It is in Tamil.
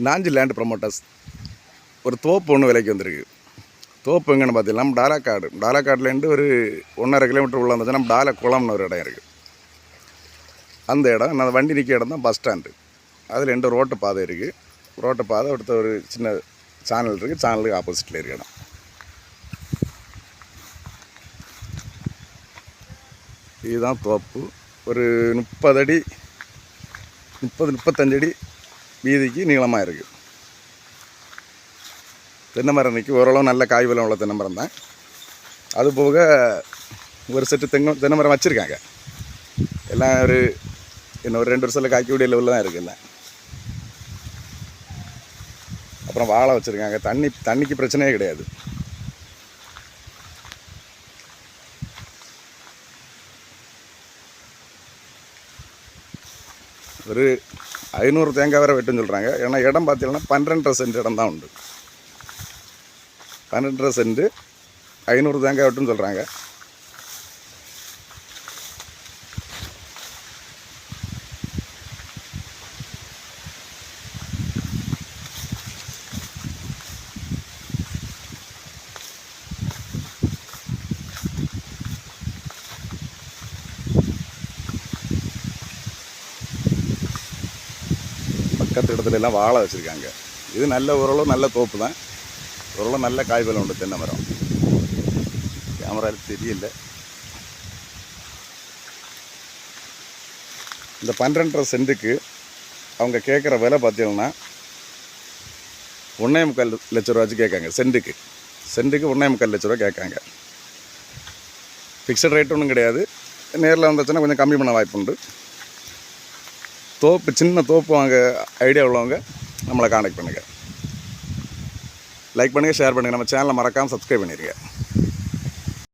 நாஞ்சி லேண்ட் ப்ரமோட்டர்ஸ் ஒரு தோப்பு ஒன்று விலைக்கு வந்திருக்கு. தோப்பு எங்கன்னு பார்த்தீங்கன்னா டாலாக்காடு. டாலாக்காட்லேருந்து ஒரு 1.5 கிலோமீட்டர் உள்ள வந்துச்சுன்னா டாலா குளம்னு ஒரு இடம் இருக்குது. அந்த இடம் நான் வண்டி நிற்க இடம் தான் பஸ் ஸ்டாண்டு. அதில் 2 ரோட்டு பாதை இருக்குது. ரோட்டு பாதை அடுத்த ஒரு சின்ன சேனல் இருக்குது. சேனலுக்கு ஆப்போசிட்டில் இருக்க இடம். இதுதான் தோப்பு. ஒரு 30 அடி 35 அடி வீதிக்கு நீளமாக இருக்குது. தென்னை மரம் நிற்கி ஓரளவு நல்ல காய் வளம் உள்ள தென்னை மரம் தான். அதுபோக ஒரு செட்டு தென்னை மரம் வச்சுருக்காங்க. எல்லாம் இன்னும் ஒரு 2 வருஷத்தில் காய்க்கக்கூடிய லெவலில் தான் இருக்குல்ல. அப்புறம் வாழை வச்சுருக்காங்க. தண்ணிக்கு பிரச்சனையே கிடையாது. ஒரு 500 தேங்காய் வரை வெட்டுன்னு சொல்கிறாங்க. ஏன்னா இடம் பார்த்தீங்கன்னா 12.5 சென்ட் இடம் தான் உண்டு. 12.5 சென்ட் 500 தேங்காய் வெட்டுன்னு சொல்கிறாங்க. பக்கத்து இடத்துல எல்லாம் வாழை வச்சுருக்காங்க. இது ஓரளவு நல்ல தோப்பு தான். ஓரளவு நல்ல காய்பலம் உண்டு தென்னை மரம். கேமராவில் தெரியல. இந்த 12.5 சென்ட்டுக்கு அவங்க கேட்குற விலை பார்த்தீங்கன்னா 1.25 லட்ச ரூபாச்சு கேட்காங்க. சென்ட்டுக்கு 1.25 லட்ச ரூபா கேட்காங்க. ஃபிக்ஸட் ரேட் ஒன்றும் கிடையாது. நேரில் வந்துச்சுன்னா கொஞ்சம் கம்மி பண்ண வாய்ப்பு உண்டு. சின்ன தோப்பு வாங்க ஐடியா உள்ளவங்க நம்மளை கான்டாக்ட் பண்ணுங்கள். லைக் பண்ணுங்கள், ஷேர் பண்ணுங்கள். நம்ம சேனலை மறக்காமல் சப்ஸ்கிரைப் பண்ணிடுங்க.